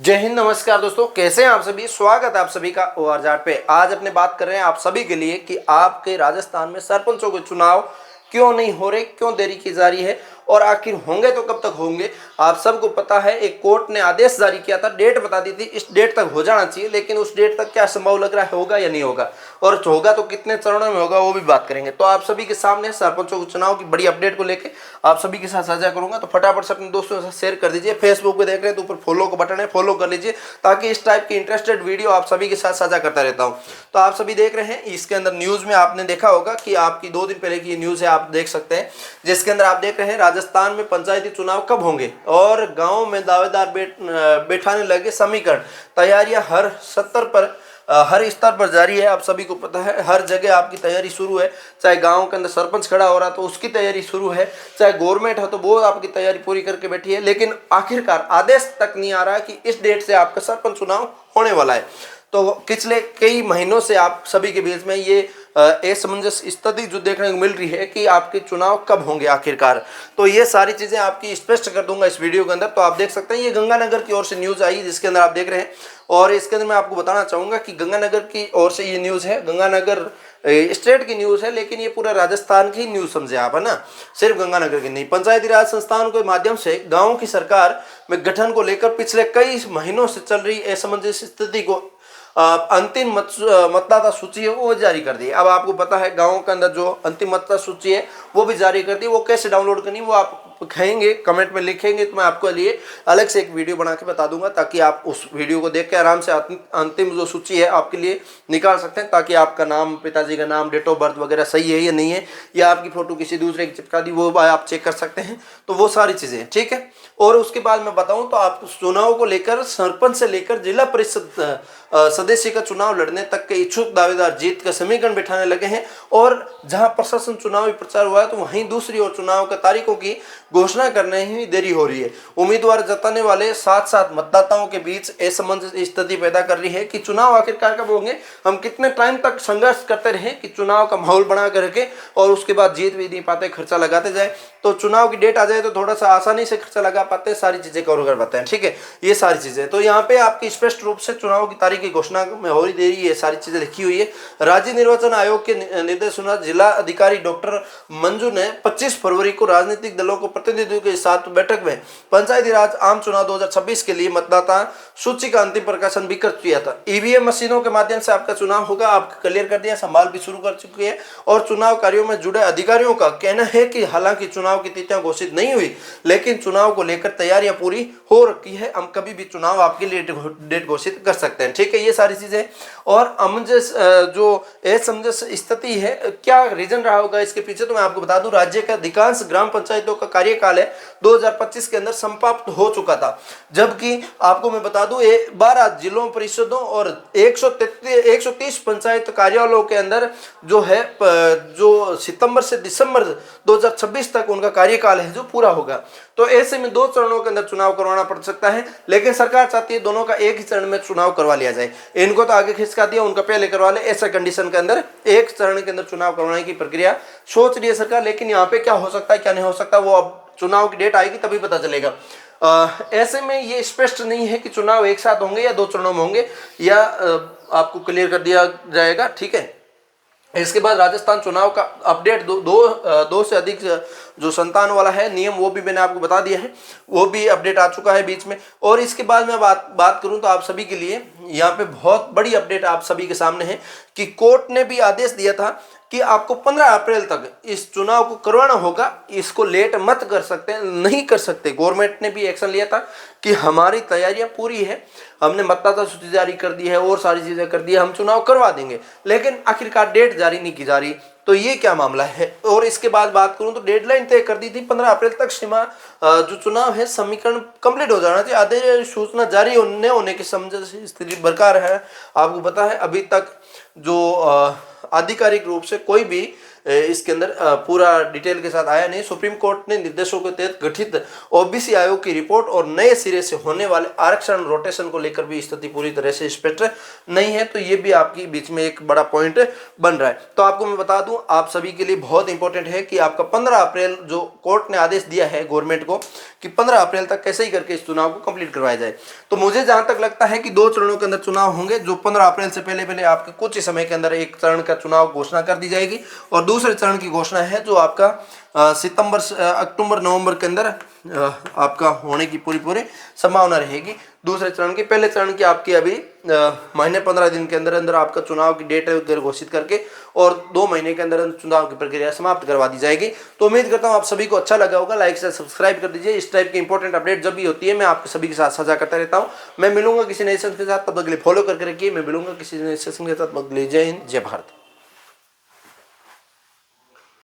जय हिंद, नमस्कार दोस्तों, कैसे हैं आप सभी। स्वागत है आप सभी का ओआर जाट पे। आज अपने बात कर रहे हैं आप सभी के लिए कि आपके राजस्थान में सरपंचों के चुनाव क्यों नहीं हो रहे, क्यों देरी की जा रही है और आखिर होंगे तो कब तक होंगे। आप सबको पता है एक कोर्ट ने आदेश जारी किया था, डेट बता दी थी, इस डेट तक हो जाना चाहिए, लेकिन उस डेट तक क्या संभव लग रहा है, होगा या नहीं होगा, और होगा तो कितने चरणों में होगा वो भी बात करेंगे। तो आप सभी के सामने सरपंचों के चुनाव की बड़ी अपडेट को लेकर आप सभी के साथ साझा करूंगा। तो फटाफट से अपने दोस्तों के साथ शेयर कर दीजिए। फेसबुक पे देख रहे हैं तो ऊपर फॉलो का बटन है, फॉलो कर लीजिए, ताकि इस टाइप की इंटरेस्टेड वीडियो आप सभी के साथ साझा करता रहता हूं। तो आप सभी देख रहे हैं, इसके अंदर न्यूज में आपने देखा होगा कि आपकी 2 दिन पहले की न्यूज है, आप देख सकते हैं, जिसके अंदर आप देख रहे हैं राजस्थान में पंचायती चुनाव कब होंगे और गांव में दावेदार बैठाने लगे समीकरण। तैयारियां हर सत्तर पर हर स्तर पर जारी है। आप सभी को पता है, हर जगह आपकी तैयारी शुरू है। चाहे गांव के अंदर सरपंच खड़ा हो रहा तो उसकी तैयारी शुरू है, चाहे गवर्नमेंट है तो वो आपकी तैयारी पूरी करके बैठी है, लेकिन आखिरकार आदेश तक नहीं आ रहा कि इस डेट से आपका सरपंच चुनाव होने वाला है। तो पिछले कई महीनों से आप सभी के बीच में ये असमंजस स्थिति जो देखने को मिल रही है कि आपके चुनाव कब होंगे आखिरकार। तो ये सारी चीजें आपकी स्पष्ट कर दूंगा इस वीडियो के अंदर। तो आप देख सकते हैं, ये गंगानगर की ओर से न्यूज आई जिसके अंदर आप देख रहे हैं, और इसके अंदर मैं आपको बताना चाहूंगा कि गंगानगर की ओर से ये न्यूज है, गंगानगर स्टेट की न्यूज है, लेकिन ये पूरा राजस्थान की न्यूज समझे आप, है ना, सिर्फ गंगानगर की नहीं। पंचायती राज संस्थानों के माध्यम से गाँव की सरकार में गठन को लेकर पिछले कई महीनों से चल रही असमंजस स्थिति को अंतिम मतदाता सूची है वो जारी कर दी। अब आपको पता है गाँव के अंदर जो अंतिम मतदाता सूची है वो भी जारी कर दी। वो कैसे डाउनलोड करनी वो आप कहेंगे, कमेंट में लिखेंगे, तो मैं आपके लिए अलग से एक वीडियो बना के बता दूंगा, ताकि आप उस वीडियो को देख के आराम से अंतिम जो सूची है आपके लिए निकाल सकते हैं, ताकि आपका नाम, पिताजी का नाम, डेट ऑफ बर्थ वगैरह सही है या नहीं है, या आपकी फोटो किसी दूसरे की चिपका दी वो आप चेक कर सकते हैं। तो वो सारी चीजें ठीक है। और उसके बाद मैं बताऊं तो आप चुनाव को लेकर सरपंच से लेकर जिला परिषद सदस्य का चुनाव लड़ने तक के इच्छुक दावेदार जीत का समीकरण बिठाने लगे हैं। और जहां प्रशासन चुनावी प्रचार हुआ है तो वहीं दूसरी ओर चुनाव की तारीखों की घोषणा करने ही देरी हो रही है। उम्मीदवार जताने वाले साथ साथ मतदाताओं के बीच असमंजस स्थिति पैदा कर रही है कि चुनाव आखिरकार कब होंगे, हम कितने टाइम तक संघर्ष करते रहे कि चुनाव का माहौल बना कर रखे और उसके बाद जीत भी नहीं पाते, खर्चा लगाते जाए। तो चुनाव की डेट आ जाए तो थोड़ा सा आसानी से खर्चा लगा पाते हैं, सारी चीजें कवर कर पाते हैं, ठीक है। ये सारी चीजें तो यहाँ पे आपकी स्पष्ट रूप से चुनाव की तारीख की घोषणा में हो रही देरी, ये सारी चीजें लिखी हुई है। राज्य निर्वाचन आयोग के निर्देशानुसार जिला अधिकारी डॉक्टर मंजू ने 25 फरवरी को राजनीतिक दलों को प्रतिनिधियों के साथ बैठक में पंचायती राज आम चुनाव 2026 के लिए मतदाता सूची का अंतिम प्रकाशन भी कर दिया था। ईवीएम मशीनों के माध्यम से आपका चुनाव होगा, आप क्लियर कर दिया, संभाल भी शुरू कर चुकी है। और चुनाव कार्यों में जुड़े अधिकारियों का कहना है कि हालांकि चुनाव की तिथियां घोषित नहीं हुई, लेकिन चुनाव को लेकर तैयारियां पूरी हो रखी है। हम कभी भी चुनाव आपके लिए डेट घोषित कर सकते हैं, ठीक है। ये सारी चीजें और अमंजस जो असमंजस स्थिति है, क्या रीजन रहा होगा इसके पीछे, तो मैं आपको बता दूं, राज्य के अधिकांश ग्राम पंचायतों का कार्यकाल है 2025 के अंदर समाप्त हो चुका था, जबकि आपको मैं बता दूं 12 जिलों परिषदों और 130 पंचायत कार्यालयों के अंदर जो है जो सितंबर से दिसंबर 2026 तक उनका कार्यकाल है जो पूरा होगा। तो ऐसे में 2 चरणों के अंदर चुनाव करवाना पड़ सकता है, लेकिन सरकार चाहती है दोनों का एक ही चरण में चुनाव करवा लिया जाए। इनको तो आगे खिसका दिया, उनका पहले करवा ले, ऐसा कंडीशन के अंदर एक चरण के अंदर चुनाव करवाने की प्रक्रिया सोच रही है सरकार। लेकिन यहाँ पे क्या हो सकता है क्या नहीं हो सकता वो अब चुनाव की डेट आएगी तभी पता चलेगा। ऐसे में ये स्पष्ट नहीं है कि चुनाव एक साथ होंगे या 2 चरणों में होंगे, या आपको क्लियर कर दिया जाएगा, ठीक है। इसके बाद राजस्थान चुनाव का अपडेट दो से अधिक जो संतान वाला है नियम, वो भी मैंने आपको बता दिया है, वो भी अपडेट आ चुका है बीच में। और इसके बाद मैं बात करूं तो आप सभी के लिए यहाँ पे बहुत बड़ी अपडेट आप सभी के सामने है कि कोर्ट ने भी आदेश दिया था कि आपको 15 अप्रैल तक इस चुनाव को करवाना होगा, इसको लेट मत कर सकते, नहीं कर सकते। गवर्नमेंट ने भी एक्शन लिया था कि हमारी तैयारियां पूरी है, हमने मतदाता सूची जारी कर दी है और सारी चीजें कर दी है, हम चुनाव करवा देंगे, लेकिन आखिरकार डेट जारी नहीं की जा रही। तो ये क्या मामला है। और इसके बाद बात करूं तो डेडलाइन तय कर दी थी 15 अप्रैल तक सीमा जो चुनाव है समीकरण कंप्लीट हो जाना चाहिए। आदेश सूचना जारी होने की स्थिति बरकरार है। आपको पता है अभी तक जो आधिकारिक रूप से कोई भी इसके अंदर पूरा डिटेल के साथ आया नहीं। सुप्रीम कोर्ट ने निर्देशों के तहत गठित ओबीसी आयोग की रिपोर्ट और नए सिरे से होने वाले आरक्षण रोटेशन को लेकर भी स्थिति पूरी तरह से स्पष्ट नहीं है, तो ये भी आपकी बीच में एक बड़ा पॉइंट बन रहा है। तो आपको मैं बता दूं, आप सभी के लिए बहुत इंपॉर्टेंट है कि आपका 15 अप्रैल जो कोर्ट ने आदेश दिया है गवर्नमेंट को कि 15 अप्रैल तक कैसे ही करके इस चुनाव को कंप्लीट करवाया जाए। तो मुझे जहां तक लगता है कि 2 चरणों के अंदर चुनाव होंगे, जो 15 अप्रैल से पहले पहले आपके कुछ ही समय के अंदर एक चरण का चुनाव घोषणा कर दी जाएगी और दूसरे चरण की घोषणा है जो आपका अक्टूबर नवंबर के अंदर आपका होने की पूरी संभावना रहेगी। दूसरे चरण की, पहले चरण की आपकी अभी महीने 15 दिन के अंदर अंदर आपका चुनाव की डेट घोषित करके और 2 महीने के अंदर चुनाव की प्रक्रिया समाप्त करवा दी जाएगी। तो उम्मीद करता हूं आप सभी को अच्छा लगा होगा। लाइक से सब्सक्राइब कर दीजिए। इस टाइप की इंपॉर्टेंट अपडेट जब भी होती है मैं आपके सभी के साथ साझा करता रहता हूं। मैं मिलूंगा किसी नए सेशन के साथ, तब तक के लिए फॉलो करके रखिए। मैं मिलूंगा किसी नए सेशन के साथ, तब तक के लिए जय हिंद, जय भारत।